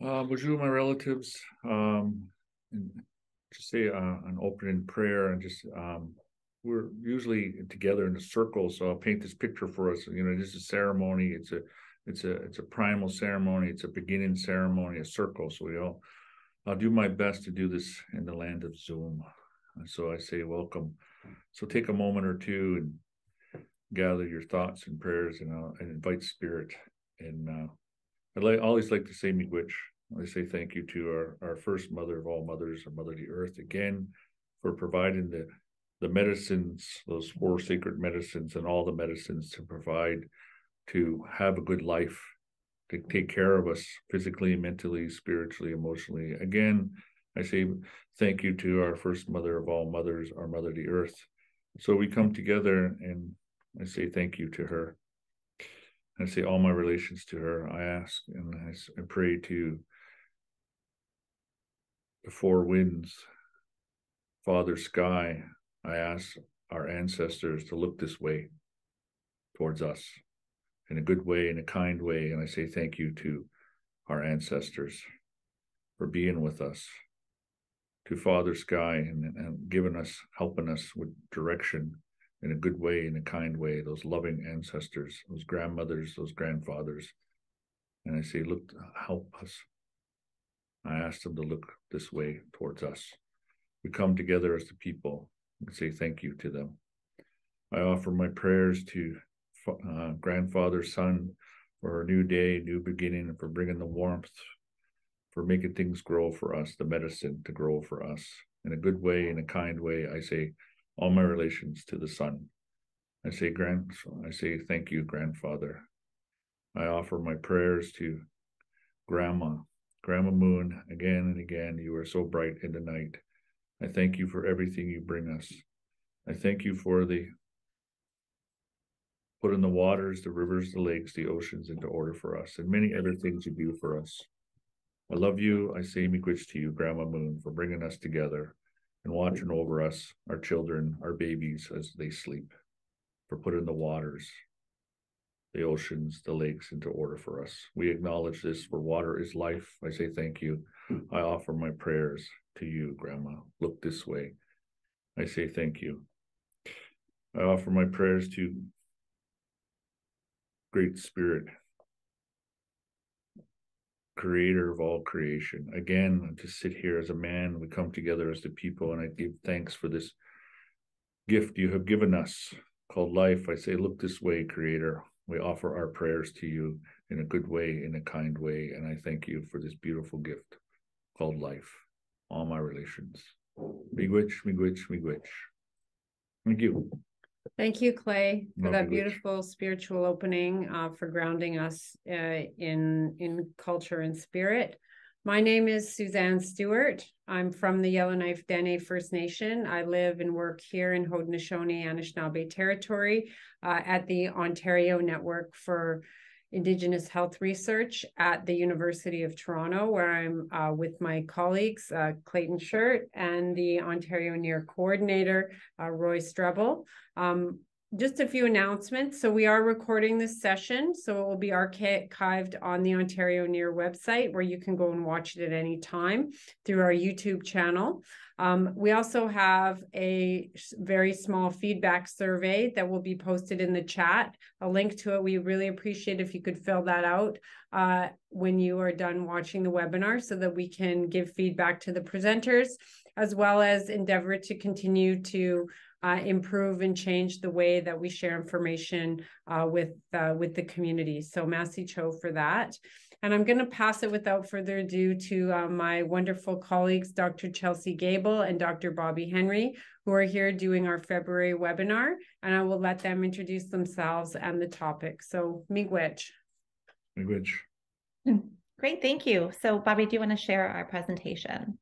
Bonjour, my relatives. And just say an opening prayer, and just we're usually together in a circle. So I'll paint this picture for us. You know, this is a ceremony. It's a primal ceremony. It's a beginning ceremony, a circle. So I'll do my best to do this in the land of Zoom. So I say welcome. So take a moment or two and gather your thoughts and prayers, and I'll invite spirit. And always like to say miigwech. I say thank you to our first mother of all mothers, our Mother the Earth, again, for providing the medicines, those 4 sacred medicines, and all the medicines to provide to have a good life, to take care of us physically, mentally, spiritually, emotionally. Again, I say thank you to our first mother of all mothers, our Mother the Earth. So we come together, and I say thank you to her. I say all my relations to her. I ask and I pray to the 4 winds, Father Sky. I ask our ancestors to look this way towards us in a good way, in a kind way. And I say thank you to our ancestors for being with us, to Father Sky, and giving us, helping us with direction in a good way, in a kind way, those loving ancestors, those grandmothers, those grandfathers. And I say, look, help us. I ask them to look this way towards us. We come together as the people and say thank you to them. I offer my prayers to grandfather, son, for a new day, new beginning, and for bringing the warmth, for making things grow for us, the medicine to grow for us in a good way, in a kind way. I say all my relations to the sun. I say thank you, grandfather. I offer my prayers to Grandma Moon, again and again. You are so bright in the night. I thank you for everything you bring us. I thank you for putting the waters, the rivers, the lakes, the oceans into order for us, and many other things you do for us. I love you. I say miigwech to you, Grandma Moon, for bringing us together and watching over us, our children, our babies as they sleep, for putting the waters, the oceans, the lakes into order for us. We acknowledge this, for water is life. I say thank you. I offer my prayers to you, Grandma. Look this way. I say thank you. I offer my prayers to Great Spirit, creator of all creation. Again, to sit here as a man, we come together as the people, and I give thanks for this gift you have given us called life. I say, look this way, creator. We offer our prayers to you in a good way, in a kind way, and I thank you for this beautiful gift called life. All my relations. Miigwech, miigwech, miigwech. Thank you. Thank you, Clay, for that beautiful spiritual opening, for grounding us in culture and spirit. My name is Suzanne Stewart. I'm from the Yellowknife Dene First Nation. I live and work here in Haudenosaunee-Anishinaabe territory at the Ontario Network for Indigenous Health Research at the University of Toronto, where I'm with my colleagues, Clayton and the Ontario NEIHR coordinator, Roy Strebel. Just a few announcements. So we are recording this session, so it will be archived on the Ontario NEIHR website, where you can go and watch it at any time through our YouTube channel. We also have a very small feedback survey that will be posted in the chat. A link to it. We really appreciate if you could fill that out when you are done watching the webinar, so that we can give feedback to the presenters, as well as endeavor to continue to improve and change the way that we share information with the community. So Masi Cho for that. And I'm going to pass it without further ado to my wonderful colleagues, Dr. Chelsea Gabel and Dr. Bobby Henry, who are here doing our February webinar, and I will let them introduce themselves and the topic. So miigwech. Miigwech. Great, thank you. So Bobby, do you want to share our presentation?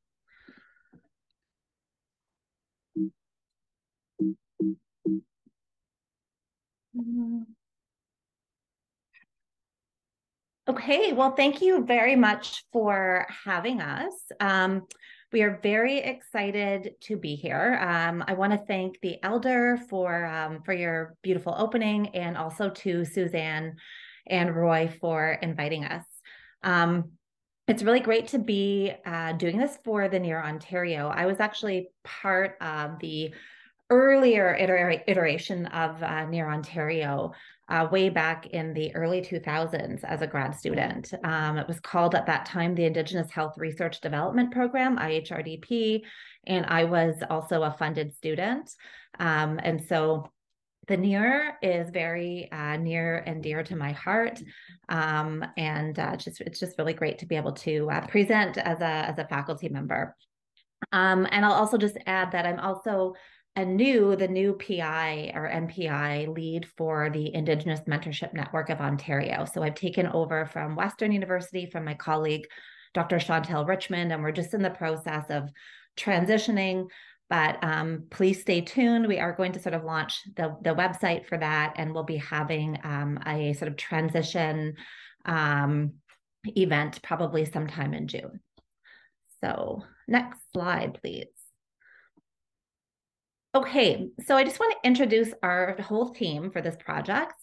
Okay, well, thank you very much for having us. We are very excited to be here. I want to thank the Elder for your beautiful opening, and also to Suzanne and Roy for inviting us. It's really great to be doing this for the NEIHR Ontario. I was actually part of the earlier iteration of NEIHR Ontario way back in the early 2000s as a grad student. It was called at that time the Indigenous Health Research Development Program, IHRDP, and I was also a funded student. And so the NEIHR is very near and dear to my heart, and it's just really great to be able to present as a faculty member. And I'll also just add that I'm also the new PI or NPI lead for the Indigenous Mentorship Network of Ontario. So I've taken over from Western University from my colleague, Dr. Chantel Richmond, and we're just in the process of transitioning. But please stay tuned. We are going to sort of launch the website for that, and we'll be having a sort of transition event probably sometime in June. So next slide, please. Okay, so I just want to introduce our whole team for this project.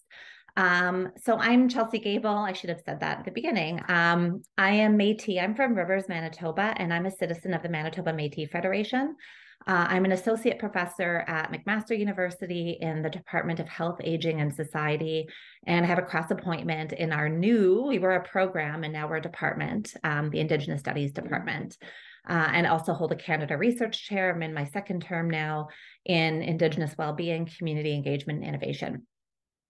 So I'm Chelsea Gabel. I should have said that at the beginning. I am Métis. I'm from Rivers, Manitoba, and I'm a citizen of the Manitoba Métis Federation. I'm an associate professor at McMaster University in the Department of Health, Aging, and Society, and I have a cross appointment in we were a program and now we're a department, the Indigenous Studies Department, and also hold a Canada Research Chair. I'm in my second term now in Indigenous Wellbeing, Community Engagement, and Innovation.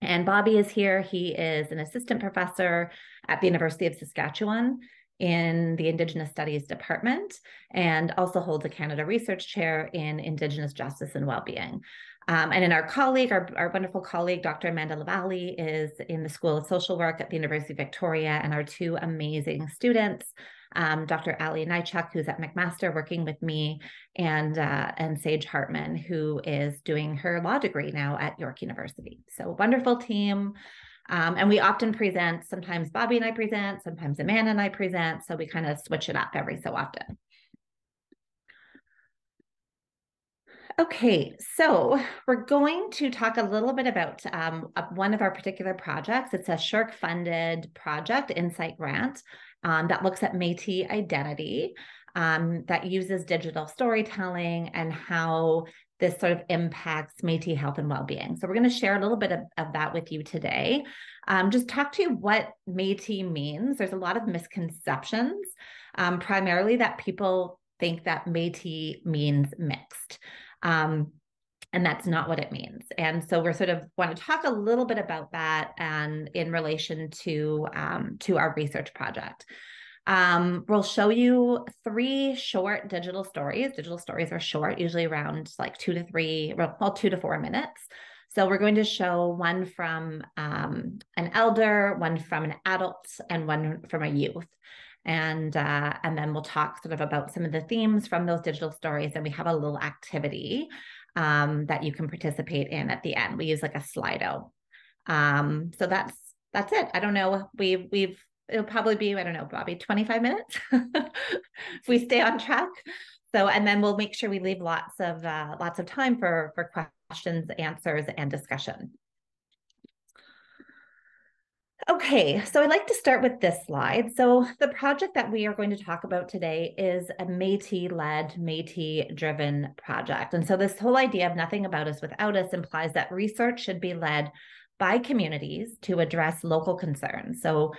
And Bobby is here. He is an assistant professor at the University of Saskatchewan in the Indigenous Studies Department, and also holds a Canada Research Chair in Indigenous Justice and Wellbeing. And then our wonderful colleague, Dr. Amanda Lavallee, is in the School of Social Work at the University of Victoria, and our two amazing students, Dr. Ali Nychuk, who's at McMaster working with me, and Sage Hartman, who is doing her law degree now at York University. So wonderful team. And we often present, sometimes Bobby and I present, sometimes Amanda and I present, so we kind of switch it up every so often. Okay, so we're going to talk a little bit about one of our particular projects. It's a SSHRC-funded project, Insight Grant, that looks at Metis Identity, that uses digital storytelling and how this sort of impacts Métis health and well-being. So we're going to share a little bit of that with you today. Just talk to you what Métis means. There's a lot of misconceptions, primarily that people think that Métis means mixed. And that's not what it means. And so we're sort of want to talk a little bit about that and in relation to our research project. We'll show you 3 short digital stories. Digital stories are short, usually around like 2 to 4 minutes. So we're going to show one from an elder, one from an adult, and one from a youth. And then we'll talk sort of about some of the themes from those digital stories. And we have a little activity that you can participate in at the end. We use like a Slido. So that's it. I don't know. It'll probably be, I don't know, Bobby, 25 minutes if we stay on track. So, and then we'll make sure we leave lots of time for questions, answers, and discussion. Okay, so I'd like to start with this slide. So the project that we are going to talk about today is a Métis-led, Métis-driven project. And so this whole idea of nothing about us without us implies that research should be led by communities to address local concerns. So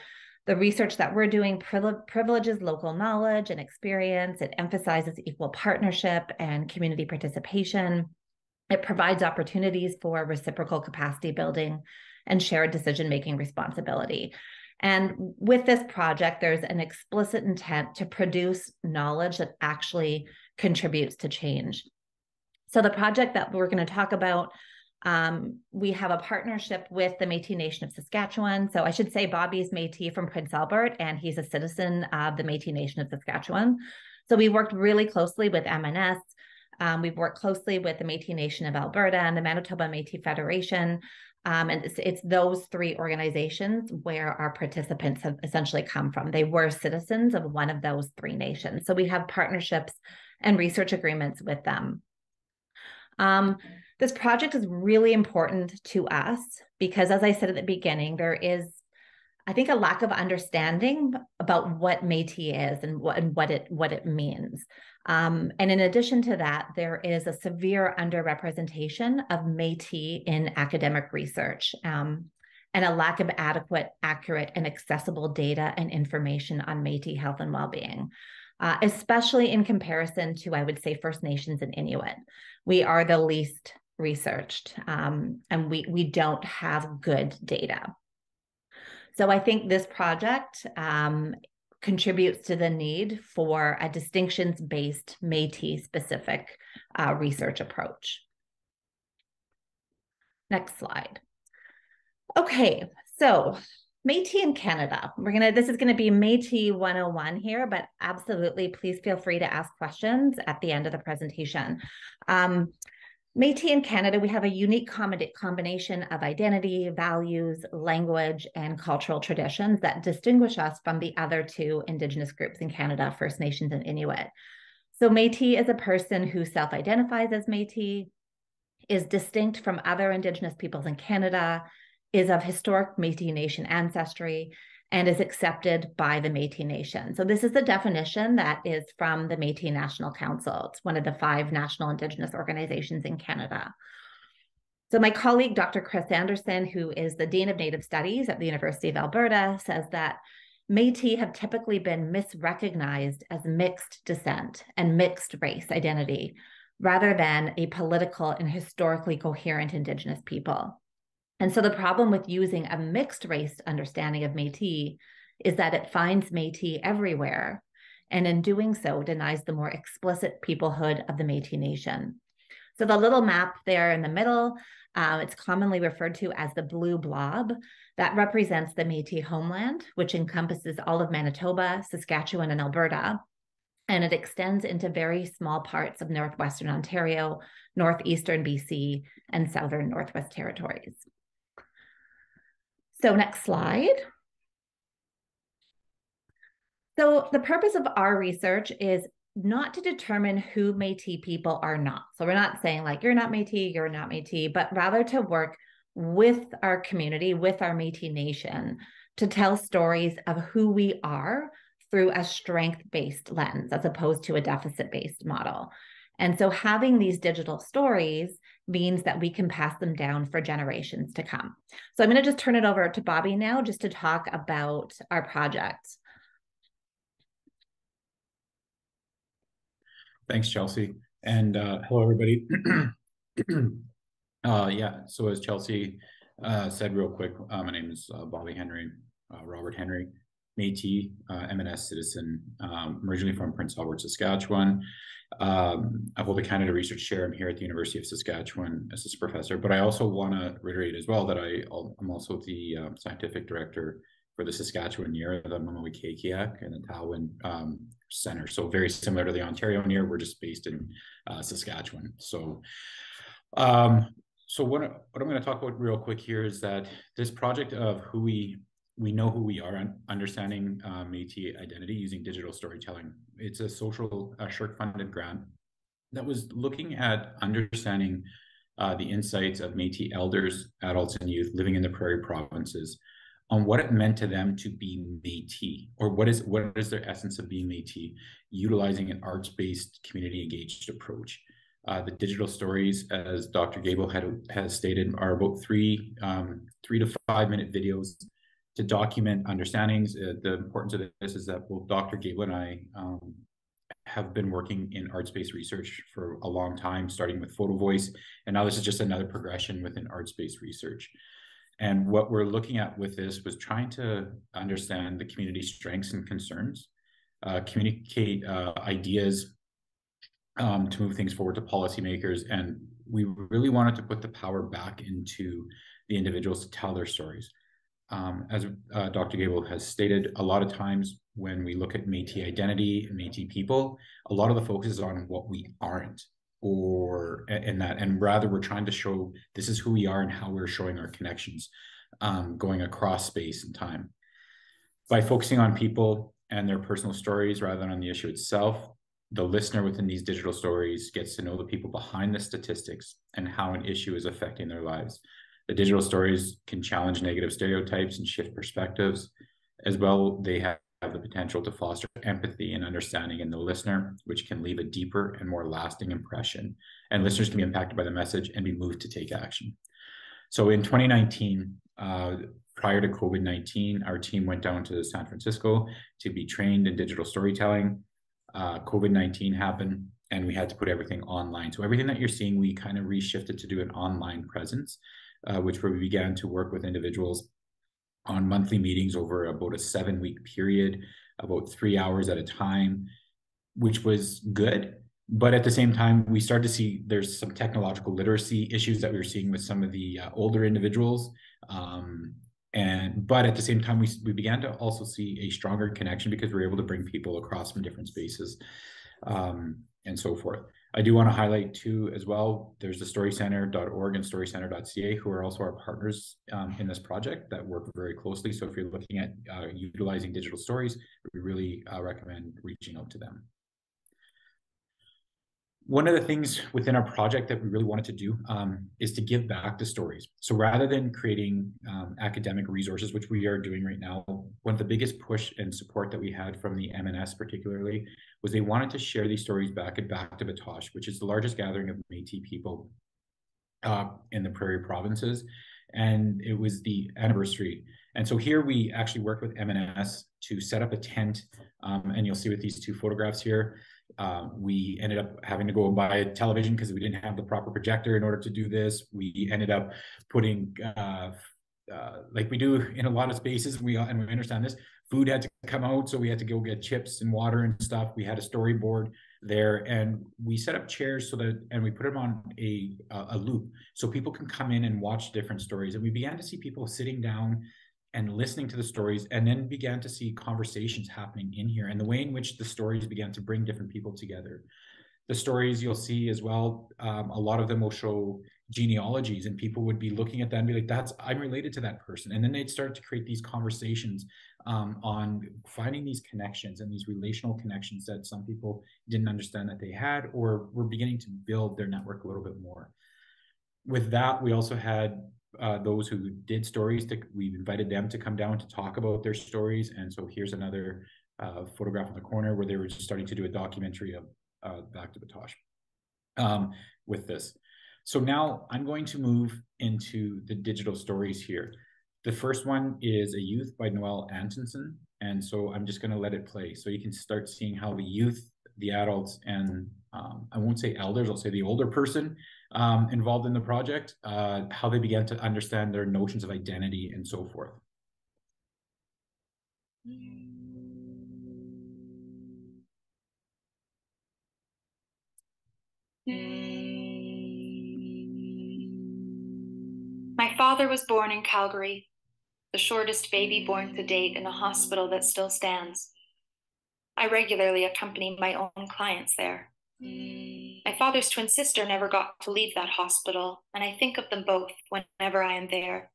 the research that we're doing privileges local knowledge and experience. It emphasizes equal partnership and community participation. It provides opportunities for reciprocal capacity building and shared decision-making responsibility. And with this project, there's an explicit intent to produce knowledge that actually contributes to change. So the project that we're going to talk about, we have a partnership with the Métis Nation of Saskatchewan. So I should say Bobby's Métis from Prince Albert, and he's a citizen of the Métis Nation of Saskatchewan. So we worked really closely with MNS. We've worked closely with the Métis Nation of Alberta and the Manitoba Métis Federation. And it's those 3 organizations where our participants have essentially come from. They were citizens of one of those 3 nations. So we have partnerships and research agreements with them. This project is really important to us because, as I said at the beginning, there is I think, a lack of understanding about what Métis is and what it means. And in addition to that, there is a severe underrepresentation of Métis in academic research, and a lack of adequate, accurate, and accessible data and information on Métis health and well-being, especially in comparison to, I would say, First Nations and Inuit. We are the least researched, and we don't have good data. So I think this project contributes to the need for a distinctions-based, Métis-specific research approach. Next slide. Okay, so Métis in Canada. This is gonna be Métis 101 here, but absolutely, please feel free to ask questions at the end of the presentation. Métis in Canada, we have a unique combination of identity, values, language, and cultural traditions that distinguish us from the other two Indigenous groups in Canada, First Nations and Inuit. So Métis is a person who self-identifies as Métis, is distinct from other Indigenous peoples in Canada, is of historic Métis Nation ancestry, and is accepted by the Métis Nation. So this is the definition that is from the Métis National Council. It's one of the 5 national Indigenous organizations in Canada. So my colleague, Dr. Chris Anderson, who is the Dean of Native Studies at the University of Alberta, says that Métis have typically been misrecognized as mixed descent and mixed race identity, rather than a political and historically coherent Indigenous people. And so the problem with using a mixed race understanding of Métis is that it finds Métis everywhere, and in doing so denies the more explicit peoplehood of the Métis Nation. So the little map there in the middle, it's commonly referred to as the blue blob. That represents the Métis homeland, which encompasses all of Manitoba, Saskatchewan, and Alberta. And it extends into very small parts of northwestern Ontario, northeastern BC, and southern Northwest Territories. So next slide. So the purpose of our research is not to determine who Métis people are not. So we're not saying like, you're not Métis, you're not Métis, but rather to work with our community, with our Métis Nation, to tell stories of who we are through a strength-based lens, as opposed to a deficit-based model. And so having these digital stories means that we can pass them down for generations to come. So I'm going to just turn it over to Bobby now, just to talk about our project. Thanks, Chelsea. And hello, everybody. Yeah, so as Chelsea said real quick, my name is Bobby Henry, Robert Henry, Métis, M&S citizen, originally from Prince Albert, Saskatchewan. I hold a Canada Research Chair. I'm here at the University of Saskatchewan as a professor, but I also want to reiterate as well that I'm also the scientific director for the Saskatchewan NEIHR, the Mamawi-Kekiak, and the Talwin Center. So very similar to the Ontario NEIHR, we're just based in Saskatchewan. So, what I'm going to talk about real quick here is that this project of who we know who we are, understanding Métis identity using digital storytelling. It's a social SSHRC-funded grant that was looking at understanding the insights of Métis elders, adults, and youth living in the prairie provinces on what it meant to them to be Métis, or what is their essence of being Métis, utilizing an arts-based, community-engaged approach. The digital stories, as Dr. Gabel has stated, are about 3 to 5 minute videos to document understandings. The importance of this is that both Dr. Gabel and I have been working in arts-based research for a long time, starting with photo voice, and now this is just another progression within arts-based research. And what we're looking at with this was trying to understand the community's strengths and concerns, communicate ideas to move things forward to policymakers, and we really wanted to put the power back into the individuals to tell their stories. As Dr. Gabel has stated, a lot of times when we look at Métis identity and Métis people, a lot of the focus is on what we aren't, and rather we're trying to show this is who we are and how we're showing our connections, going across space and time. By focusing on people and their personal stories rather than on the issue itself, the listener within these digital stories gets to know the people behind the statistics and how an issue is affecting their lives. The digital stories can challenge negative stereotypes and shift perspectives. As well, they have the potential to foster empathy and understanding in the listener, which can leave a deeper and more lasting impression. And listeners can be impacted by the message and be moved to take action. So in 2019, prior to COVID-19, our team went down to San Francisco to be trained in digital storytelling. COVID-19 happened and we had to put everything online. So everything that you're seeing, we kind of reshifted to do an online presence, which where we began to work with individuals on monthly meetings over about a 7-week period, about 3 hours at a time, which was good. But at the same time, we started to see there's some technological literacy issues that we were seeing with some of the older individuals. But at the same time, we began to also see a stronger connection because we were able to bring people across from different spaces and so forth. I do want to highlight too, as well, there's the Storycentre.org and Storycentre.ca, who are also our partners in this project that work very closely. So if you're looking at utilizing digital stories, we really recommend reaching out to them. One of the things within our project that we really wanted to do is to give back to stories. So rather than creating academic resources, which we are doing right now, one of the biggest push and support that we had from the M&S particularly was they wanted to share these stories back at Back to Batoche, which is the largest gathering of Métis people in the Prairie provinces. And it was the anniversary. And so here we actually worked with M&S to set up a tent. And you'll see with these two photographs here, we ended up having to go and buy a television because we didn't have the proper projector in order to do this. We ended up putting, like we do in a lot of spaces, and we understand this, food had to come out, so we had to go get chips and water and stuff. We had a storyboard there, and we set up chairs so that, and we put them on a loop so people can come in and watch different stories. And we began to see people sitting down and listening to the stories, and then began to see conversations happening in here, and the way in which the stories began to bring different people together. The stories you'll see as well, a lot of them will show genealogies, and people would be looking at that and be like, I'm related to that person. And then they'd start to create these conversations on finding these connections and these relational connections that some people didn't understand that they had, or were beginning to build their network a little bit more. With that, we also had those who did stories, we invited them to come down to talk about their stories. And so here's another photograph in the corner where they were just starting to do a documentary of Back to Batoche with this. So now I'm going to move into the digital stories here. The first one is A Youth by Noelle Antonsen. And so I'm just going to let it play. So you can start seeing how the youth, the adults, and I won't say elders, I'll say the older person involved in the project, how they began to understand their notions of identity and so forth. My father was born in Calgary, the shortest baby born to date in a hospital that still stands. I regularly accompany my own clients there. My father's twin sister never got to leave that hospital, and I think of them both whenever I am there.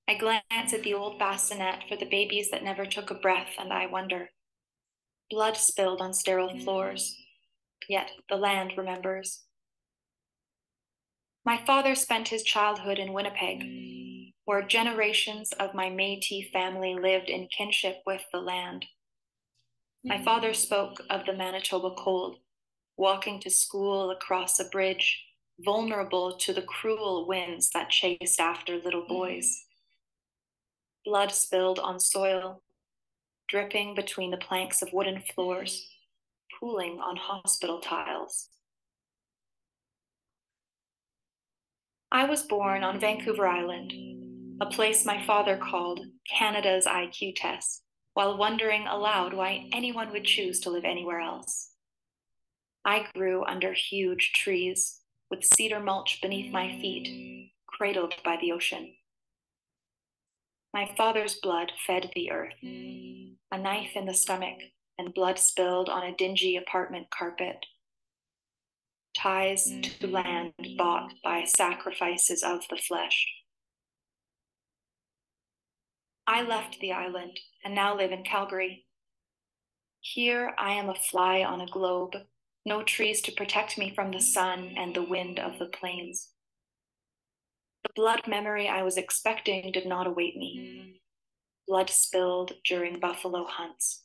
I glance at the old bassinet for the babies that never took a breath, and I wonder. Blood spilled on sterile floors, yet the land remembers. My father spent his childhood in Winnipeg, where generations of my Métis family lived in kinship with the land. My father spoke of the Manitoba cold, walking to school across a bridge, vulnerable to the cruel winds that chased after little boys. Blood spilled on soil, dripping between the planks of wooden floors, pooling on hospital tiles. I was born on Vancouver Island, a place my father called Canada's IQ test, while wondering aloud why anyone would choose to live anywhere else. I grew under huge trees, with cedar mulch beneath my feet, cradled by the ocean. My father's blood fed the earth, a knife in the stomach, and blood spilled on a dingy apartment carpet. Ties to land bought by sacrifices of the flesh. I left the island and now live in Calgary. Here I am a fly on a globe, no trees to protect me from the sun and the wind of the plains. The blood memory I was expecting did not await me. Blood spilled during buffalo hunts.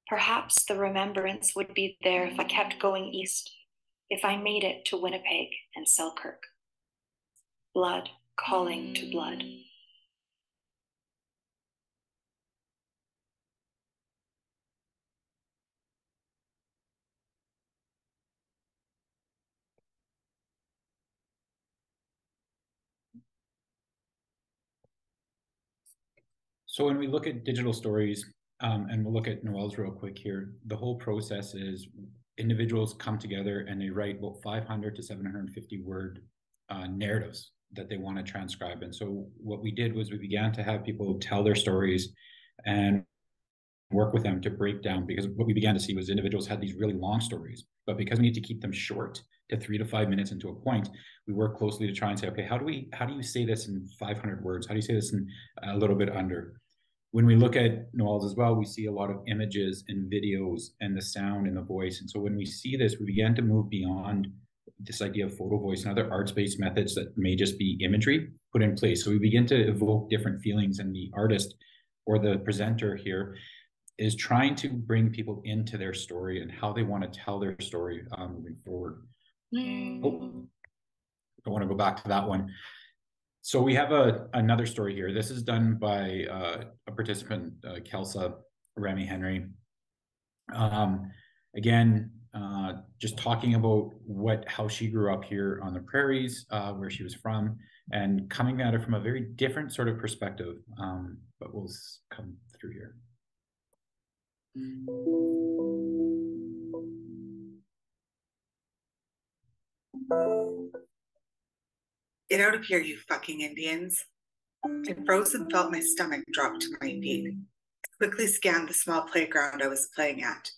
Perhaps the remembrance would be there if I kept going east, if I made it to Winnipeg and Selkirk. Blood calling to blood. So when we look at digital stories, and we'll look at Noelle's real quick here, the whole process is individuals come together and they write about 500 to 750 word narratives that they want to transcribe. And so what we did was we began to have people tell their stories and work with them to break down, because what we began to see was individuals had these really long stories, but because we need to keep them short to 3 to 5 minutes into a point, we work closely to try and say, okay, how do you say this in 500 words? How do you say this in a little bit under? When we look at Noelle's as well, we see a lot of images and videos and the sound and the voice. And so when we see this, we began to move beyond this idea of photo voice and other arts-based methods that may just be imagery put in place. So we begin to evoke different feelings, and the artist or the presenter here is trying to bring people into their story and how they want to tell their story moving forward. Oh, I want to go back to that one. So we have another story here. This is done by a participant, Kelsa Remy Henry. Again, just talking about how she grew up here on the prairies, where she was from, and coming at it from a very different sort of perspective. But we'll come through here. Get out of here, you fucking Indians. I froze and felt my stomach drop to my feet. I quickly scanned the small playground I was playing at.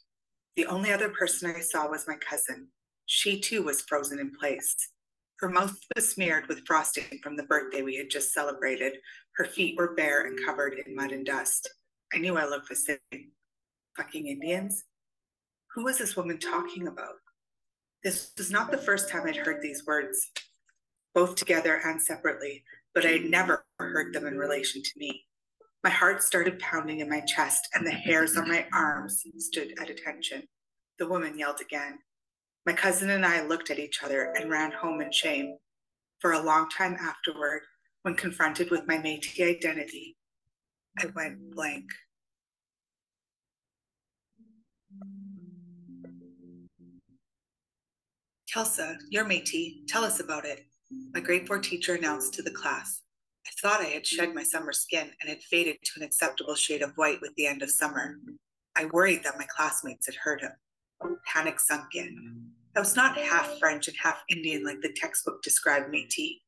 The only other person I saw was my cousin. She too was frozen in place. Her mouth was smeared with frosting from the birthday we had just celebrated. Her feet were bare and covered in mud and dust. I knew I looked the same. Fucking Indians? Who was this woman talking about? This was not the first time I'd heard these words, both together and separately, but I had never heard them in relation to me. My heart started pounding in my chest, and the hairs on my arms stood at attention. The woman yelled again. My cousin and I looked at each other and ran home in shame. For a long time afterward, when confronted with my Metis identity, I went blank. Kelsa, you're Métis. Tell us about it, my grade 4 teacher announced to the class. I thought I had shed my summer skin and had faded to an acceptable shade of white with the end of summer. I worried that my classmates had heard him. Panic sunk in. I was not half French and half Indian like the textbook described Métis.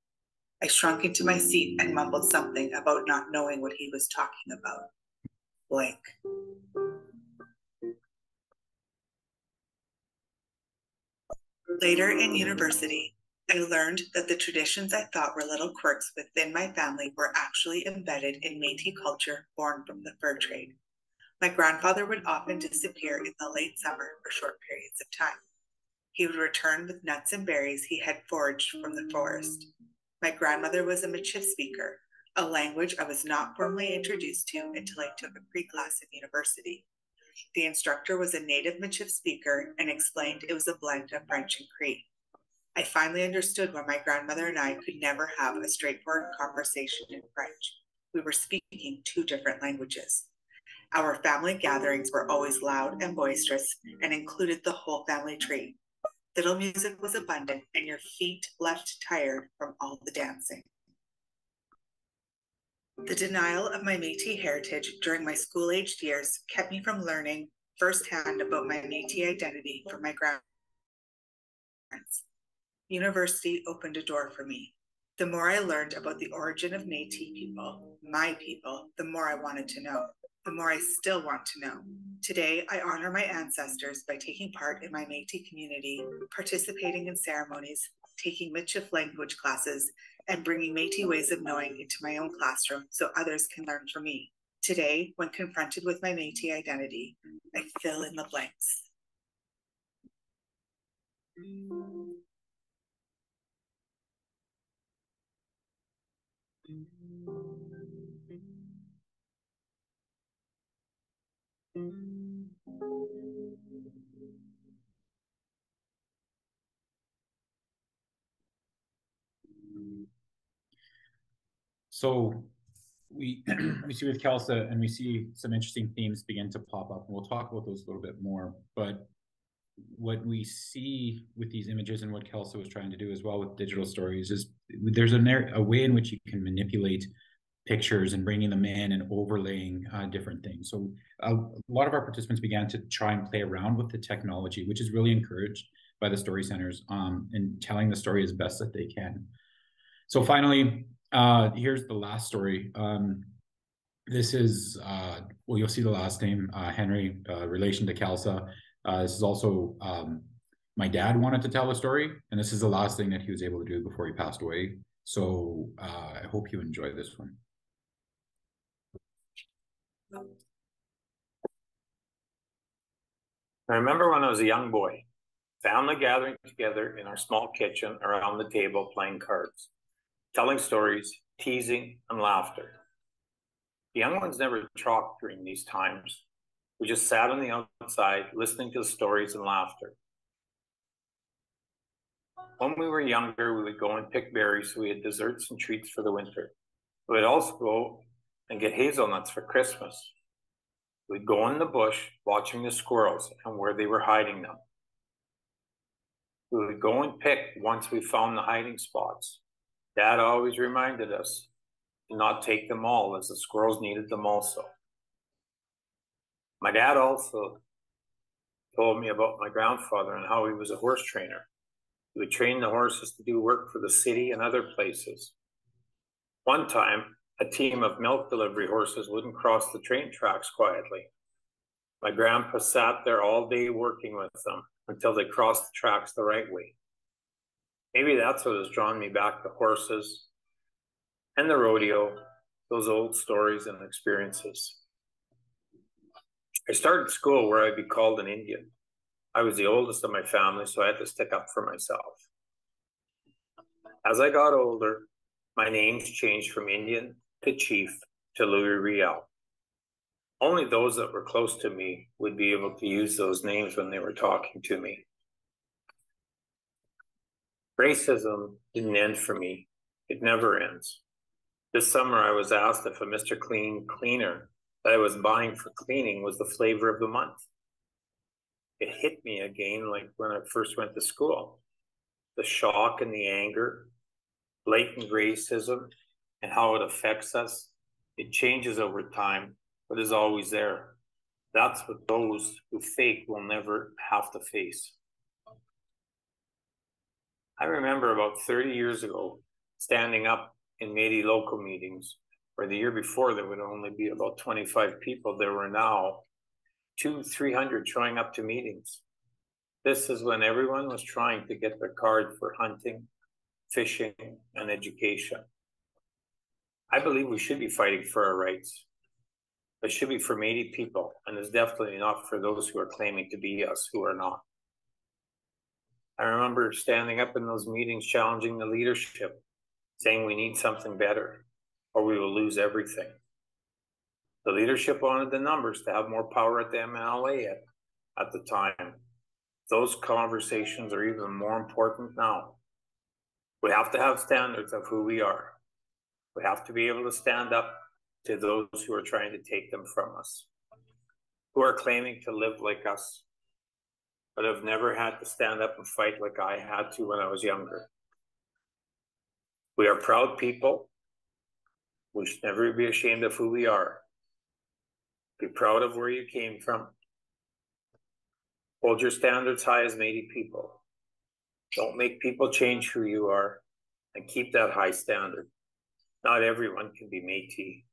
I shrunk into my seat and mumbled something about not knowing what he was talking about. Blank. Later in university, I learned that the traditions I thought were little quirks within my family were actually embedded in Métis culture born from the fur trade. My grandfather would often disappear in the late summer for short periods of time. He would return with nuts and berries he had foraged from the forest. My grandmother was a Michif speaker, a language I was not formally introduced to until I took a pre-class in university. The instructor was a native Michif speaker and explained it was a blend of French and Cree. I finally understood why my grandmother and I could never have a straightforward conversation in French. We were speaking 2 different languages. Our family gatherings were always loud and boisterous and included the whole family tree. Fiddle music was abundant, and your feet left tired from all the dancing. The denial of my Métis heritage during my school-aged years kept me from learning firsthand about my Métis identity from my grandparents. University opened a door for me. The more I learned about the origin of Métis people, my people, the more I wanted to know, the more I still want to know. Today, I honor my ancestors by taking part in my Métis community, participating in ceremonies, taking Michif language classes, and bringing Métis ways of knowing into my own classroom so others can learn from me. Today, when confronted with my Métis identity, I fill in the blanks. So we see with Kelsa, and we see some interesting themes begin to pop up, and we'll talk about those a little bit more. But what we see with these images and what Kelsa was trying to do as well with digital stories is there's a way in which you can manipulate pictures and bringing them in and overlaying different things. So a lot of our participants began to try and play around with the technology, which is really encouraged by the story centers, and telling the story as best that they can. So finally, here's the last story. This is, well, you'll see the last name, Henry, relation to Kelsa. This is also, my dad wanted to tell a story, and this is the last thing that he was able to do before he passed away. So I hope you enjoy this one. I remember when I was a young boy, family gathering together in our small kitchen around the table playing cards, telling stories, teasing, and laughter. The young ones never talked during these times. We just sat on the outside listening to the stories and laughter. When we were younger, we would go and pick berries, so we had desserts and treats for the winter. We would also go and get hazelnuts for Christmas. We'd go in the bush watching the squirrels and where they were hiding them. We would go and pick once we found the hiding spots. Dad always reminded us to not take them all, as the squirrels needed them also. My dad also told me about my grandfather and how he was a horse trainer. He would train the horses to do work for the city and other places. One time, a team of milk delivery horses wouldn't cross the train tracks quietly. My grandpa sat there all day working with them until they crossed the tracks the right way. Maybe that's what has drawn me back to horses and the rodeo, those old stories and experiences. I started school where I'd be called an Indian. I was the oldest of my family, so I had to stick up for myself. As I got older, my names changed from Indian to Chief to Louis Riel. Only those that were close to me would be able to use those names when they were talking to me. Racism didn't end for me. It never ends. This summer, I was asked if a Mr. Clean cleaner that I was buying for cleaning was the flavor of the month. It hit me again like when I first went to school. The shock and the anger, blatant racism, and how it affects us. It changes over time, but is always there. That's what those who fake will never have to face. I remember about 30 years ago, standing up in Métis local meetings, where the year before there would only be about 25 people. There were now 200-300 showing up to meetings. This is when everyone was trying to get their card for hunting, fishing, and education. I believe we should be fighting for our rights. It should be for Métis people, and it's definitely not for those who are claiming to be us who are not. I remember standing up in those meetings challenging the leadership, saying we need something better or we will lose everything. The leadership wanted the numbers to have more power at the MLA at the time. Those conversations are even more important now. We have to have standards of who we are. We have to be able to stand up to those who are trying to take them from us, who are claiming to live like us, but have never had to stand up and fight like I had to when I was younger. We are proud people. We should never be ashamed of who we are. Be proud of where you came from. Hold your standards high as Métis people. Don't make people change who you are, and keep that high standard. Not everyone can be Métis.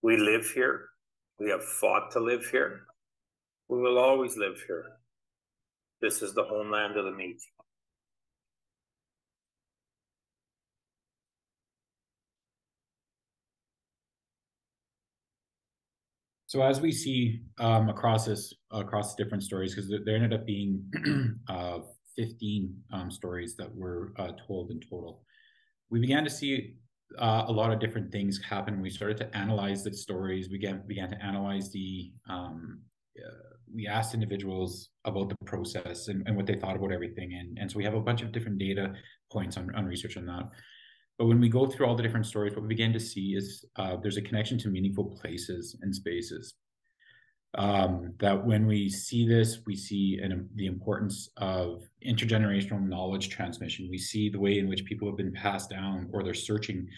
We live here. We have fought to live here. We will always live here. This is the homeland of the Métis. So as we see across different stories, because there ended up being 15 stories that were told in total, we began to see a lot of different things happened. We started to analyze the stories. We began to analyze we asked individuals about the process and what they thought about everything. And so we have a bunch of different data points on research on that. But when we go through all the different stories, what we begin to see is there's a connection to meaningful places and spaces. That when we see this, we see the importance of intergenerational knowledge transmission. We see the way in which people have been passed down, or they're searching,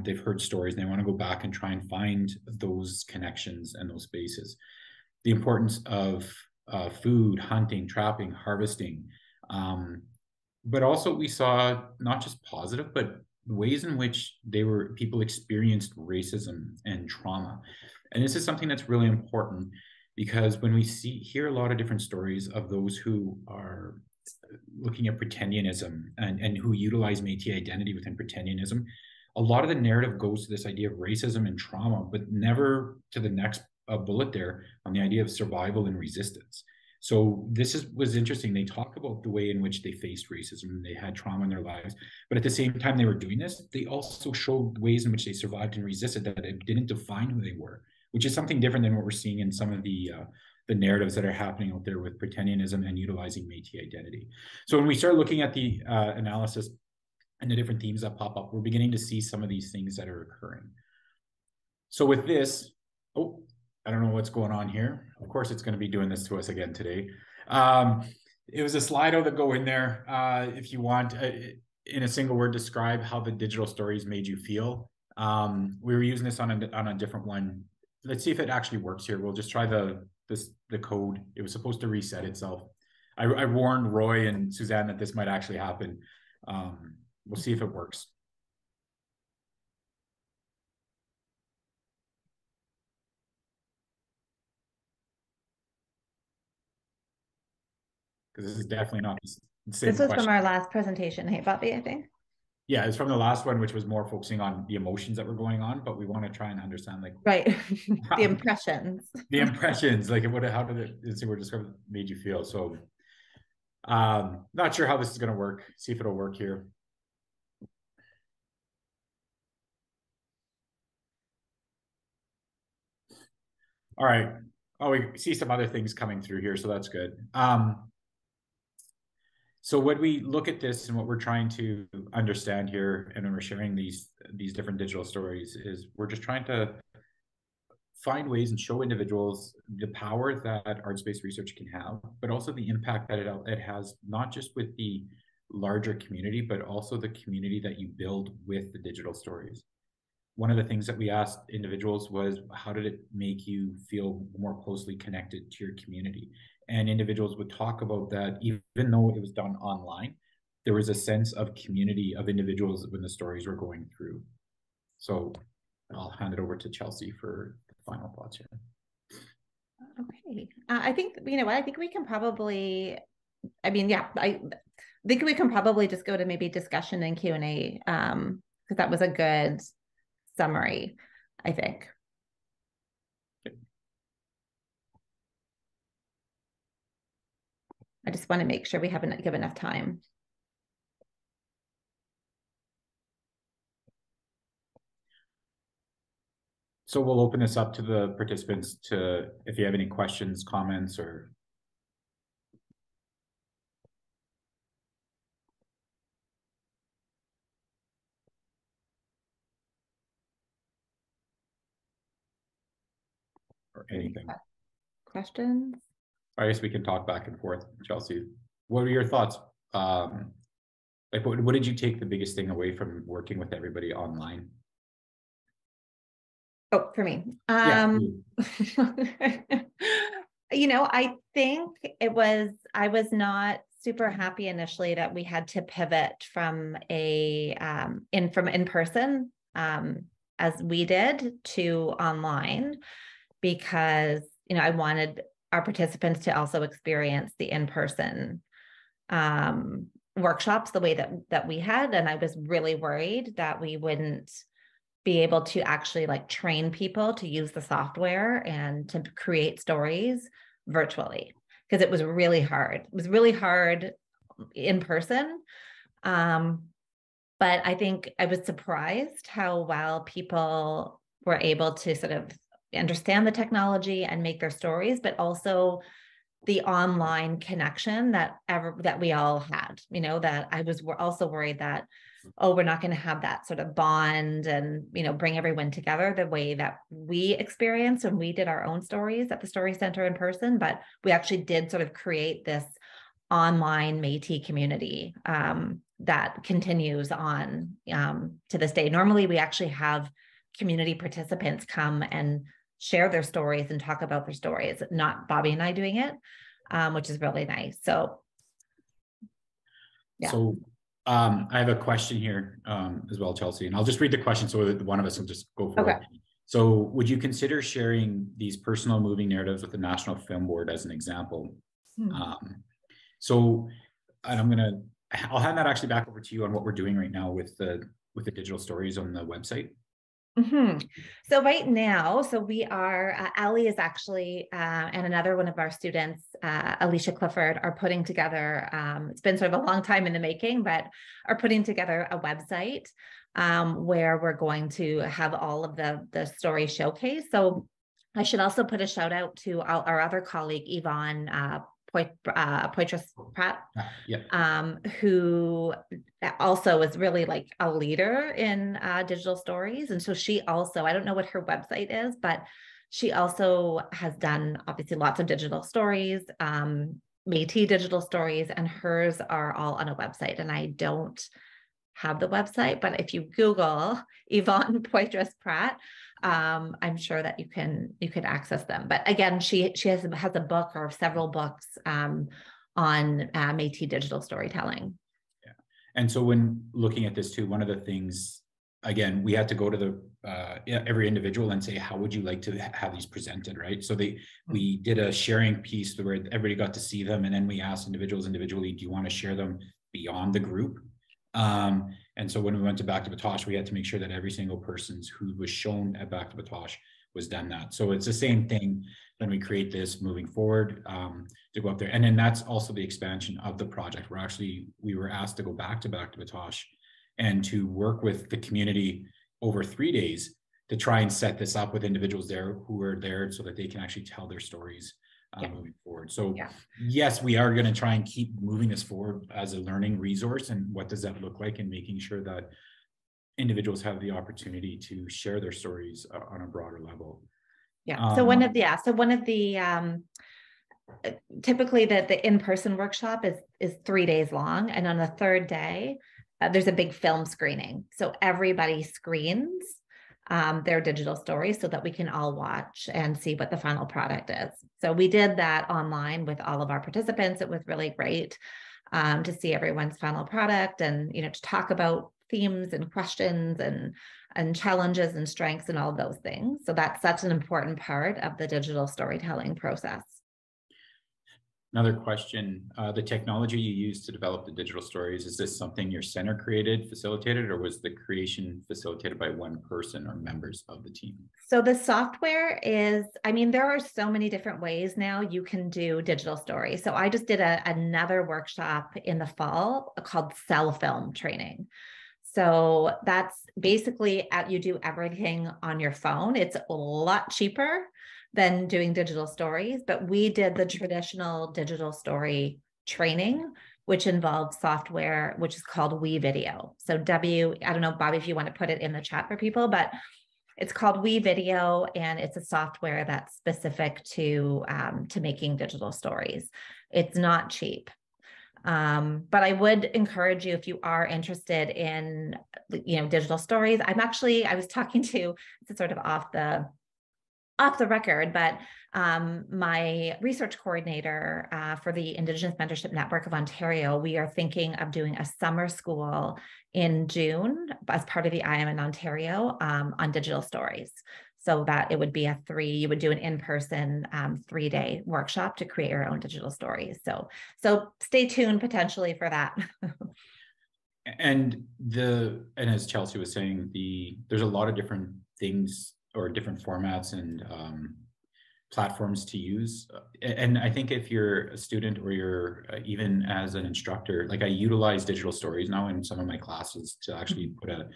they've heard stories and they want to go back and try and find those connections and those spaces. The importance of food, hunting, trapping, harvesting. But also we saw not just positive, but ways in which people experienced racism and trauma. And this is something that's really important, because when we hear a lot of different stories of those who are looking at pretendianism and who utilize Métis identity within pretendianism, a lot of the narrative goes to this idea of racism and trauma, but never to the next bullet there on the idea of survival and resistance. So this was interesting. They talk about the way in which they faced racism, they had trauma in their lives, but at the same time they were doing this, they also showed ways in which they survived and resisted, that it didn't define who they were, which is something different than what we're seeing in some of the narratives that are happening out there with pretendianism and utilizing Métis identity. So when we start looking at the analysis and the different themes that pop up, we're beginning to see some of these things that are occurring. So with this, I don't know what's going on here. Of course, it's going to be doing this to us again today. It was a Slido that go in there. If you want, in a single word, describe how the digital stories made you feel. We were using this on a different one. Let's see if it actually works here. We'll just try the code. It was supposed to reset itself. I warned Roy and Suzanne that this might actually happen. We'll see if it works. Because this is definitely not the same. This was question from our last presentation, hey Bobby, I think. Yeah, it's from the last one, which was more focusing on the emotions that were going on, but we want to try and understand, like, right, the impressions. The impressions, like how did it made you feel? So not sure how this is going to work. See if it'll work here. All right. Oh, we see some other things coming through here, so that's good. So when we look at this and what we're trying to understand here, and when we're sharing these different digital stories, is we're just trying to find ways and show individuals the power that arts-based research can have, but also the impact that it has, not just with the larger community, but also the community that you build with the digital stories. One of the things that we asked individuals was, how did it make you feel more closely connected to your community? And individuals would talk about that, even though it was done online, there was a sense of community of individuals when the stories were going through. So I'll hand it over to Chelsea for the final thoughts here. Okay. I think, you know what, I think we can probably, I think we can probably just go to maybe discussion and Q&A, because that was a good summary, I think. I just want to make sure we give enough time. So we'll open this up to the participants if you have any questions, comments, or. Or anything. Questions? I guess we can talk back and forth. Chelsea, what are your thoughts? Like, what did you take the biggest thing away from working with everybody online? Oh, for me. Yeah. You know, I think I was not super happy initially that we had to pivot from in person as we did to online, because, you know, I wanted our participants to also experience the in-person workshops the way that we had. And I was really worried that we wouldn't be able to actually like train people to use the software and to create stories virtually, because it was really hard. It was really hard in person. But I think I was surprised how well people were able to sort of understand the technology and make their stories, but also the online connection that we all had, you know, that I was also worried that, oh, we're not going to have that sort of bond and, you know, bring everyone together the way that we experienced when we did our own stories at the Storycentre in person. But we actually did sort of create this online Métis community that continues on to this day. Normally, we actually have community participants come and share their stories and talk about their stories, not Bobby and I doing it, which is really nice. So, yeah. So I have a question here as well, Chelsea, and I'll just read the question so that one of us will just go for it. So would you consider sharing these personal moving narratives with the National Film Board as an example? So and I'll hand that actually back over to you on what we're doing right now with the digital stories on the website. So right now, we are, Ali is actually, and another one of our students, Alicia Clifford, are putting together, it's been sort of a long time in the making, but are putting together a website where we're going to have all of the story showcase. So I should also put a shout out to our other colleague, Yvonne Poitras Pratt, who also is really like a leader in digital stories. And so she also, I don't know what her website is, but she also has done obviously lots of digital stories, Métis digital stories, and hers are all on a website. And I don't have the website, but if you Google Yvonne Poitras Pratt, I'm sure that you could access them. But again, she has a book or several books on Métis digital storytelling. Yeah, and so when looking at this too, one of the things, again, we had to go to the every individual and say, how would you like to have these presented, right? So we did a sharing piece where everybody got to see them, and then we asked individuals individually, do you want to share them beyond the group? And so when we went to Back to Batoche, we had to make sure that every single person who was shown at Back to Batoche was done that. So it's the same thing when we create this moving forward to go up there. And then that's also the expansion of the project. We were asked to go back to Batoche and to work with the community over 3 days to try and set this up with individuals there who are there so that they can actually tell their stories moving forward. So yes, we are going to try and keep moving this forward as a learning resource. And what does that look like, and making sure that individuals have the opportunity to share their stories on a broader level. So one of the typically the in-person workshop is 3 days long, and on the third day there's a big film screening. So everybody screens their digital stories so that we can all watch and see what the final product is. So we did that online with all of our participants. It was really great to see everyone's final product, and to talk about themes and questions and challenges and strengths and all of those things. So that's such an important part of the digital storytelling process. Another question, the technology you used to develop the digital stories, is this something your center created, facilitated, or was the creation facilitated by one person or members of the team? So the software is, there are so many different ways now you can do digital stories. So I just did another workshop in the fall called Cell Film Training. So that's basically you do everything on your phone. It's a lot cheaper than doing digital stories, but we did the traditional digital story training, which involved software, which is called WeVideo. So I don't know, Bobby, if you want to put it in the chat for people, but it's called WeVideo, and it's a software that's specific to making digital stories. It's not cheap. But I would encourage you, if you are interested in, digital stories. I was talking to, it's sort of off the record, but my research coordinator for the Indigenous Mentorship Network of Ontario, we are thinking of doing a summer school in June as part of the I Am in Ontario on digital stories. So that it would be you would do an in-person 3-day workshop to create your own digital stories. So stay tuned potentially for that. And as Chelsea was saying, there's a lot of different things or different formats and platforms to use. And I think if you're a student or you're even as an instructor, like I utilize digital stories now in some of my classes to actually put a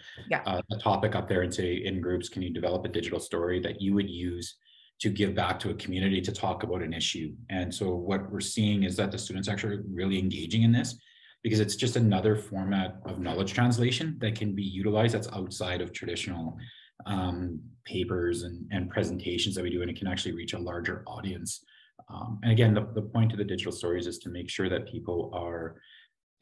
topic up there and say, in groups, can you develop a digital story that you would use to give back to a community to talk about an issue? And so what we're seeing is that the students actually are really engaging in this, because it's just another format of knowledge translation that can be utilized that's outside of traditional papers and presentations that we do, and it can actually reach a larger audience. And again, the point of the digital stories is to make sure that people are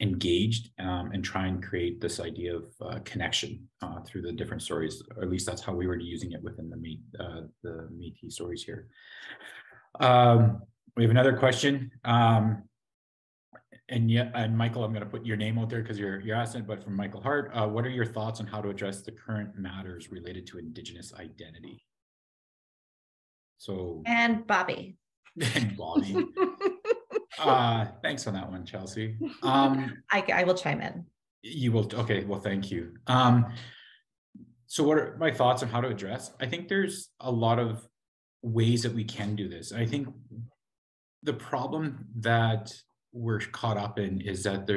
engaged and try and create this idea of connection through the different stories, or at least that's how we were using it within the Métis stories here. We have another question. And Michael, I'm going to put your name out there because you're asking it, but from Michael Hart, what are your thoughts on how to address the current matters related to Indigenous identity? So and Bobby. And Bobby. Thanks on that one, Chelsea. I will chime in. You will. Okay. Well, thank you. So what are my thoughts on how to address? I think there's a lot of ways that we can do this. I think the problem that we're caught up in is that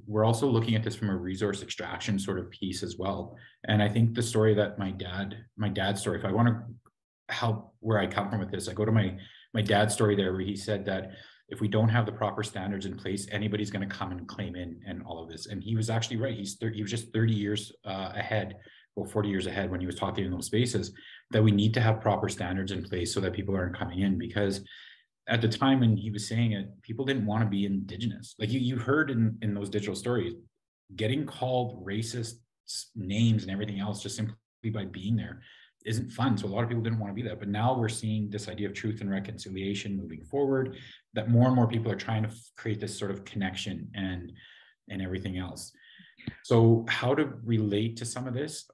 we're also looking at this from a resource extraction sort of piece as well. And I think the story that my dad's story, if I want to help where I come from with this, I go to my dad's story there, where he said that if we don't have the proper standards in place, anybody's going to come and claim in and all of this. And he was actually right. He was just 30 years ahead, well, 40 years ahead when he was talking in those spaces, that we need to have proper standards in place so that people aren't coming in. Because at the time when he was saying it, people didn't want to be Indigenous. Like you heard in those digital stories, getting called racist names and everything else just simply by being there isn't fun. So a lot of people didn't want to be that. But now we're seeing this idea of truth and reconciliation moving forward, that more and more people are trying to create this sort of connection and everything else. So how to relate to some of this?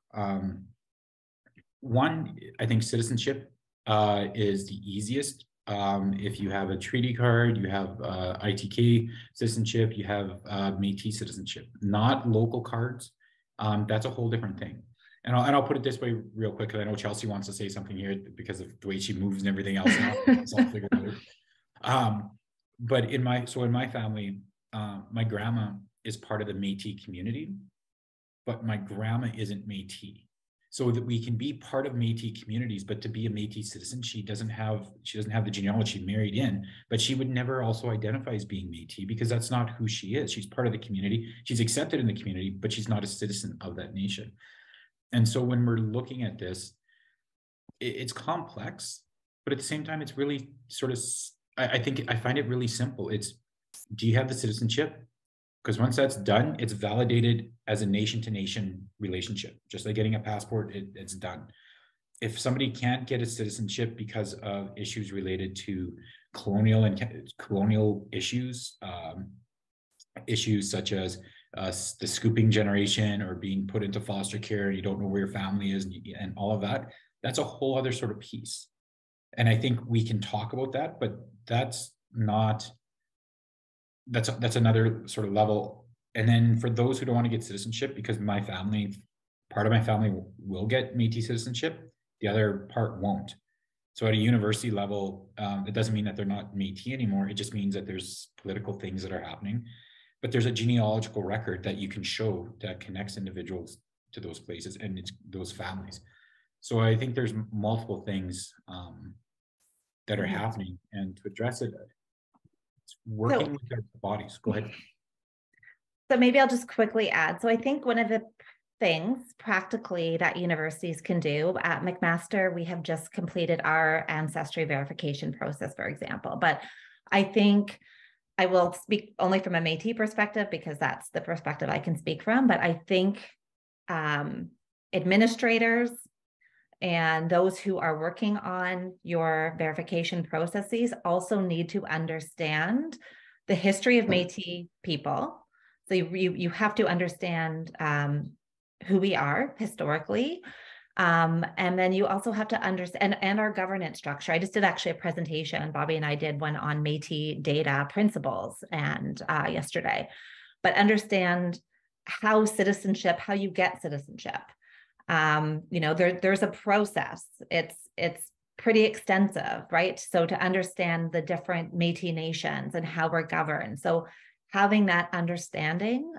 One, I think citizenship is the easiest. If you have a treaty card, you have ITK citizenship, you have Métis citizenship, not local cards. That's a whole different thing. And I'll put it this way real quick, because I know Chelsea wants to say something here because of the way she moves and everything else. I'll figure it out. But in my family, my grandma is part of the Métis community, but my grandma isn't Métis. So that we can be part of Métis communities, but to be a Métis citizen, she doesn't have the genealogy married in, but she would never also identify as being Métis, because that's not who she is. She's part of the community. She's accepted in the community, but she's not a citizen of that nation. And so when we're looking at this, it's complex, but at the same time, it's really sort of, I find it really simple. It's, do you have the citizenship? Because once that's done, it's validated as a nation-to-nation relationship. Just like getting a passport, it's done. If somebody can't get a citizenship because of issues related to colonial issues, issues such as the scooping generation or being put into foster care and you don't know where your family is and all of that, that's a whole other sort of piece. And I think we can talk about that, but that's another sort of level. And then for those who don't want to get citizenship, because part of my family will get Métis citizenship, the other part won't. So at a university level, it doesn't mean that they're not Métis anymore. It just means that there's political things that are happening, but there's a genealogical record that you can show that connects individuals to those places and it's those families. So I think there's multiple things that are happening, and to address it, it's working with their bodies. Go ahead. So maybe I'll just quickly add. So I think one of the things practically that universities can do at McMaster, we have just completed our ancestry verification process, for example. But I think I will speak only from a Métis perspective because that's the perspective I can speak from. But I think administrators and those who are working on your verification processes also need to understand the history of Métis people. So you have to understand who we are historically. And then you also have to understand, and our governance structure. I just did actually a presentation, Bobby and I did one on Métis data principles and yesterday, but understand how you get citizenship. There's a process. It's pretty extensive, right? So to understand the different Métis nations and how we're governed. So having that understanding,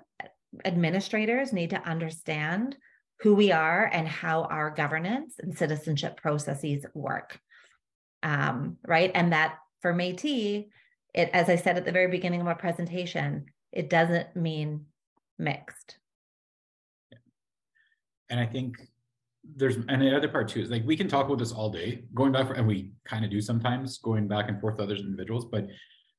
administrators need to understand who we are and how our governance and citizenship processes work, right? And that for Métis, it, as I said at the very beginning of our presentation, it doesn't mean mixed. And I think and the other part too is like, we can talk about this all day, going back, and we kind of do sometimes, going back and forth with other individuals, but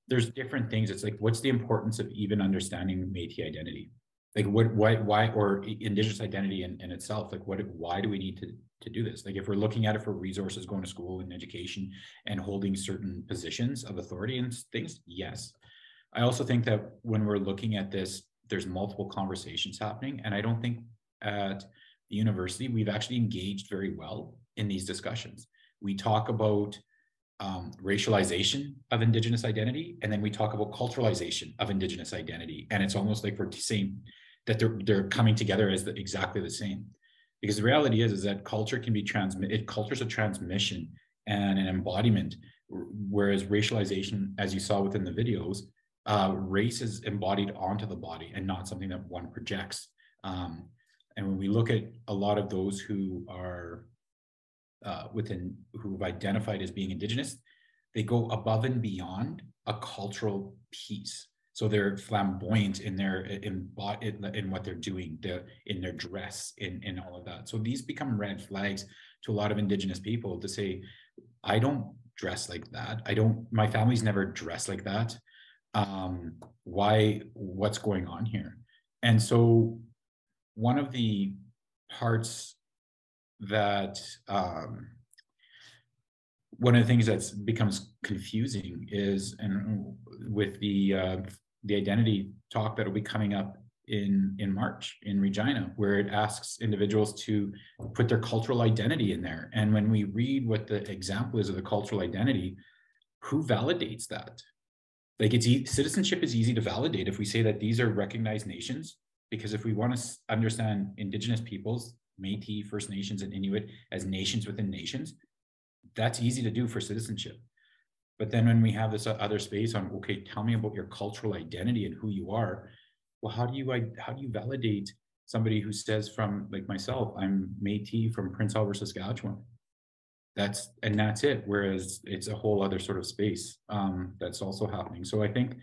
there's different things. It's like, what's the importance of even understanding Métis identity? Like why, or Indigenous identity in itself, like why do we need to do this? Like, if we're looking at it for resources, going to school and education and holding certain positions of authority and things, yes. I also think that when we're looking at this, there's multiple conversations happening. And I don't think at the university, we've actually engaged very well in these discussions. We talk about racialization of Indigenous identity, and then we talk about culturalization of Indigenous identity. And it's almost like we're saying that they're coming together as exactly the same. Because the reality is that culture can be transmitted. Culture's a transmission and an embodiment, whereas racialization, as you saw within the videos, race is embodied onto the body and not something that one projects. And when we look at a lot of those who are who've identified as being Indigenous, they go above and beyond a cultural piece. So they're flamboyant in what they're doing, in their dress, in all of that. So these become red flags to a lot of Indigenous people to say, I don't dress like that. My family's never dressed like that. What's going on here? And so one of the parts that, one of the things that becomes confusing is, and with the identity talk that will be coming up in March in Regina, where it asks individuals to put their cultural identity in there. And when we read what the example is of the cultural identity, who validates that? Like, citizenship is easy to validate if we say that these are recognized nations, because if we want to understand Indigenous peoples, Métis, First Nations, and Inuit as nations within nations, that's easy to do for citizenship. But then when we have this other space on, okay, tell me about your cultural identity and who you are. Well, how do you validate somebody who says, from like myself, I'm Métis from Prince Albert, Saskatchewan? That's it. Whereas it's a whole other sort of space that's also happening. So I think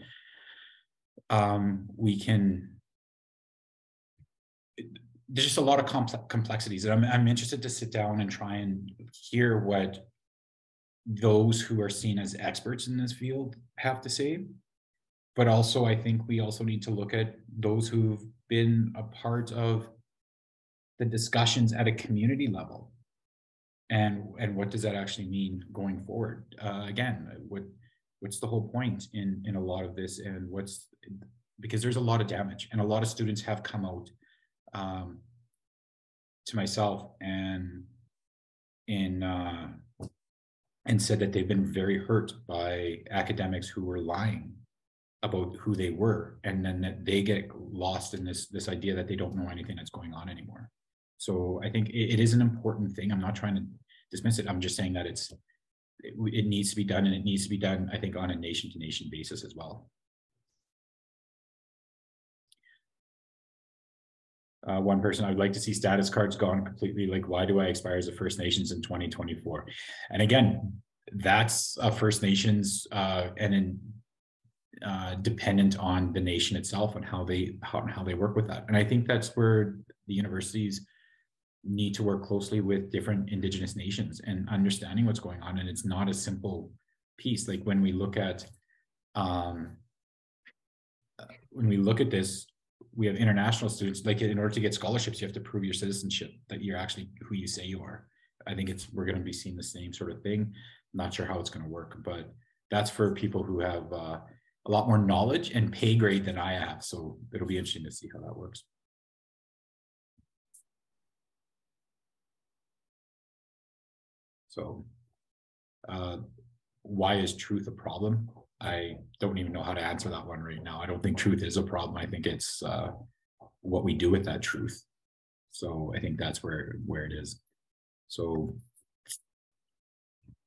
there's just a lot of complexities, and I'm interested to sit down and try and hear what those who are seen as experts in this field have to say. But also, I think we also need to look at those who've been a part of the discussions at a community level, and what does that actually mean going forward? Again, what's the whole point in a lot of this, and because there's a lot of damage, and a lot of students have come out to myself and said that they've been very hurt by academics who were lying about who they were, and then that they get lost in this idea that they don't know anything that's going on anymore. So I think it is an important thing. I'm not trying to dismiss it. I'm just saying that it needs to be done, and it needs to be done, I think, on a nation-to-nation basis as well. One person, I would like to see status cards gone completely. Like, why do I expire as a First Nations in 2024? And again, that's a First Nations dependent on the nation itself and how they work with that. And I think that's where the universities need to work closely with different Indigenous nations and understanding what's going on. And it's not a simple piece. Like, when we look at this, we have international students. Like, in order to get scholarships, you have to prove your citizenship, that you're actually who you say you are. I think we're going to be seeing the same sort of thing. Not sure how it's going to work, but that's for people who have a lot more knowledge and pay grade than I have. So it'll be interesting to see how that works. So why is truth a problem? I don't even know how to answer that one right now. I don't think truth is a problem. I think it's what we do with that truth. So I think that's where it is. So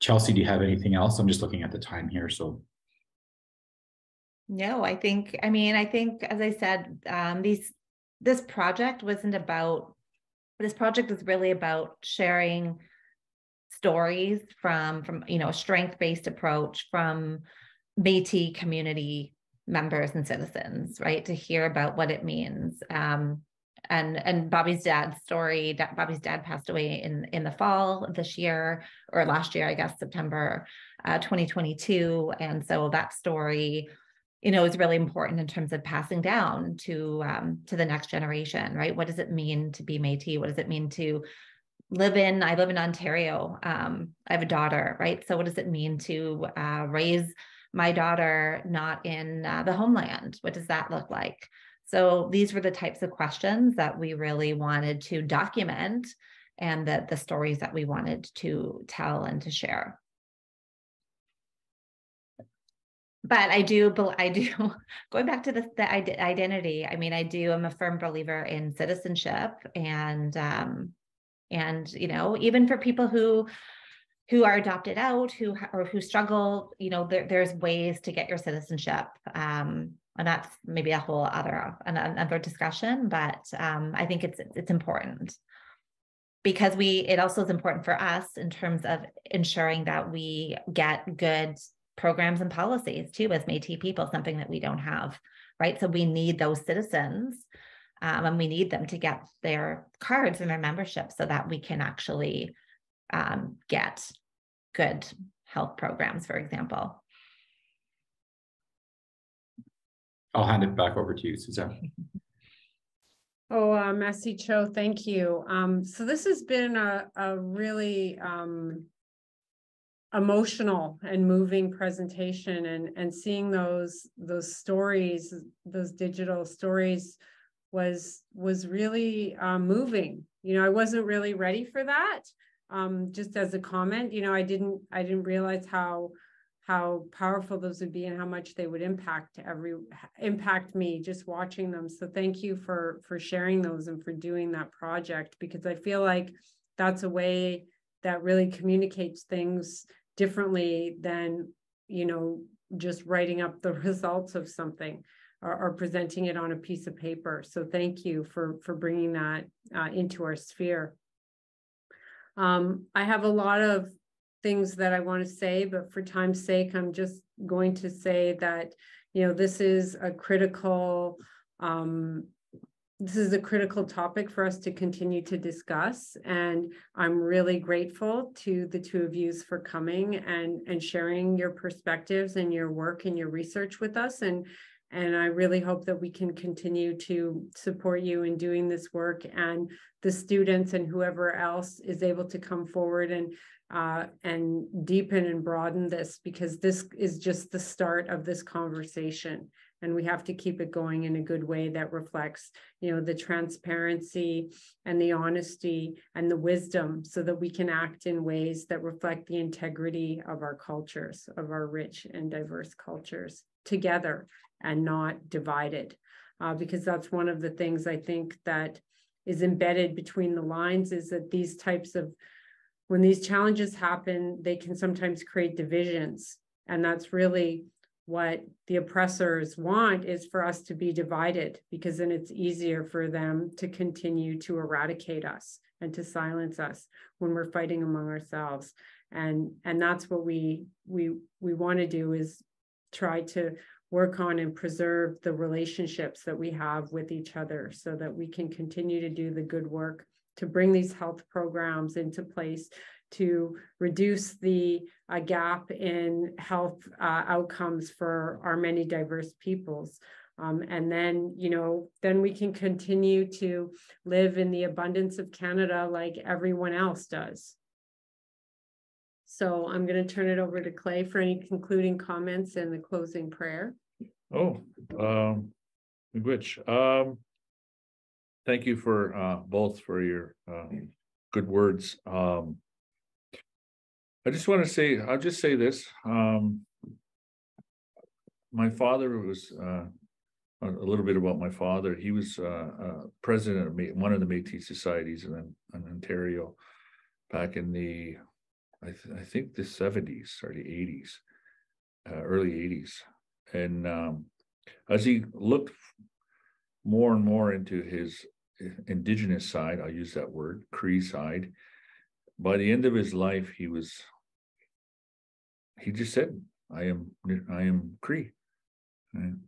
Chelsea, do you have anything else? I'm just looking at the time here, so. No, I think, as I said, this project wasn't about, this project is really about sharing stories from a strength-based approach from Métis community members and citizens, right? To hear about what it means. And Bobby's dad's story, Bobby's dad passed away in the fall of this year, or last year, I guess, September 2022. And so that story, is really important in terms of passing down to the next generation, right? What does it mean to be Métis? What does it mean to I live in Ontario. I have a daughter, right? So what does it mean to raise my daughter not in the homeland? What does that look like? So these were the types of questions that we really wanted to document, and the stories that we wanted to tell and to share. But I do, going back to the identity, I'm a firm believer in citizenship, and even for people who are adopted out, who struggle, there's ways to get your citizenship. And that's maybe a whole another discussion, but I think it's important, because it also is important for us in terms of ensuring that we get good programs and policies too, as Métis people, something that we don't have, right? So we need those citizens, and we need them to get their cards and their membership so that we can actually get good health programs, for example. I'll hand it back over to you, Suzanne. Oh, Merci Cho, thank you. So this has been a really emotional and moving presentation, and seeing those stories, those digital stories, was really moving. I wasn't really ready for that. Just as a comment, I didn't realize how powerful those would be and how much they would impact me just watching them. So thank you for sharing those and for doing that project, because I feel like that's a way that really communicates things differently than, just writing up the results of something or presenting it on a piece of paper. So thank you for bringing that into our sphere. I have a lot of things that I want to say, but for time's sake, I'm just going to say that, this is a critical topic for us to continue to discuss. And I'm really grateful to the two of you for coming and sharing your perspectives and your work and your research with us. And I really hope that we can continue to support you in doing this work, and the students and whoever else is able to come forward and deepen and broaden this, because this is just the start of this conversation. And we have to keep it going in a good way that reflects, the transparency and the honesty and the wisdom, so that we can act in ways that reflect the integrity of our cultures, of our rich and diverse cultures, together and not divided. Because that's one of the things I think that is embedded between the lines, is that these types of, when these challenges happen, they can sometimes create divisions. And that's really what the oppressors want, is for us to be divided, because then it's easier for them to continue to eradicate us and to silence us when we're fighting among ourselves. And that's what we want to do, is try to work on and preserve the relationships that we have with each other, so that we can continue to do the good work to bring these health programs into place, to reduce the gap in health outcomes for our many diverse peoples. And then, then we can continue to live in the abundance of Canada like everyone else does. So I'm going to turn it over to Clay for any concluding comments and the closing prayer. Which thank you for both for your good words. I just want to say, I'll just say this. My father was a little bit about my father. He was president of one of the Métis societies in Ontario back in the I think the 70s or the 80s, early 80s. And as he looked more and more into his Indigenous side, I'll use that word, Cree side, by the end of his life, he just said, I am Cree. And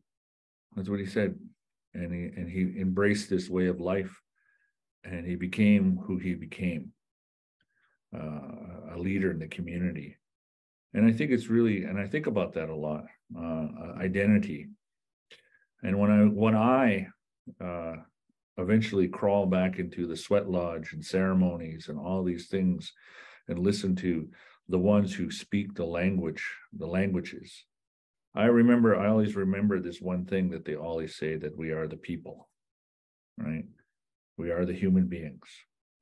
that's what he said. And he embraced this way of life, and he became who he became, a leader in the community. And I think it's really, and I think about that a lot, identity. And when I eventually crawl back into the sweat lodge and ceremonies and all these things, and listen to the ones who speak the languages, I always remember this one thing that they always say, that we are the people, right? We are the human beings.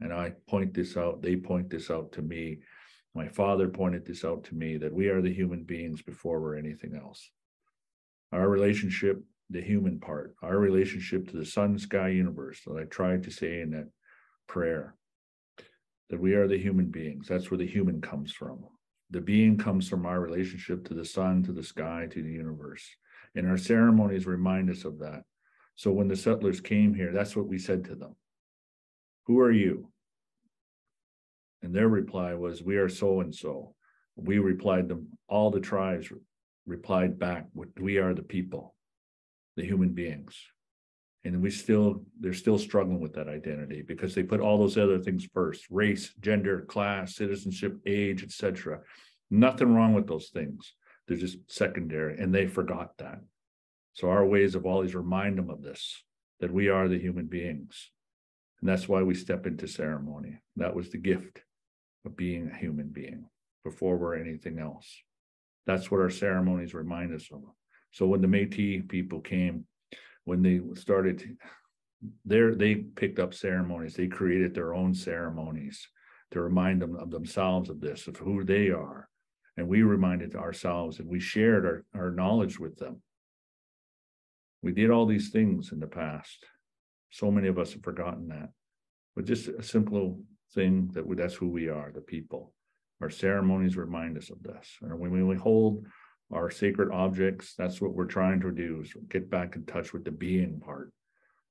And I point this out, they point this out to me. My father pointed this out to me, that we are the human beings before we're anything else. Our relationship, the human part, our relationship to the sun, sky, universe, that I tried to say in that prayer, that we are the human beings. That's where the human comes from. The being comes from our relationship to the sun, to the sky, to the universe. And our ceremonies remind us of that. So when the settlers came here, that's what we said to them. Who are you? And their reply was, we are so-and-so. We replied them, all the tribes replied back, we are the people, the human beings. And they're still struggling with that identity, because they put all those other things first: race, gender, class, citizenship, age, etc. Nothing wrong with those things. They're just secondary, and they forgot that. So our ways of always remind them of this, that we are the human beings. And that's why we step into ceremony. That was the gift of being a human being before we're anything else. That's what our ceremonies remind us of. So when the Métis people came, when they started there, they picked up ceremonies. They created their own ceremonies to remind them of themselves of this, of who they are. And we reminded ourselves, and we shared our knowledge with them. We did all these things in the past. So many of us have forgotten that. But just a simple thing, that's who we are, the people. Our ceremonies remind us of this. And when we hold our sacred objects, that's what we're trying to do, is get back in touch with the being part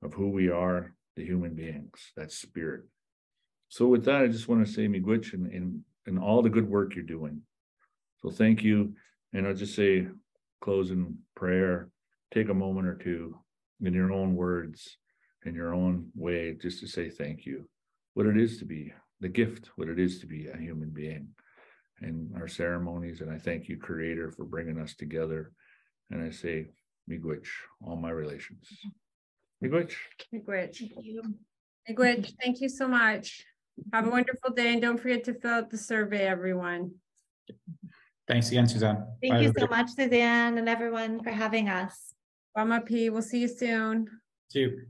of who we are, the human beings, that spirit. So with that, I just want to say miigwech in all the good work you're doing. So thank you. And I'll just say, closing prayer, take a moment or two in your own words, in your own way, just to say thank you. What it is to be the gift, what it is to be a human being. And our ceremonies, and I thank you, Creator, for bringing us together. And I say, miigwech, all my relations. Miigwech. Miigwech. Miigwech, thank you so much. Have a wonderful day, and don't forget to fill out the survey, everyone. Thanks again, Suzanne. Thank Bye, you everybody. so much, Suzanne, and everyone, for having us. Bama P, we'll see you soon. See you.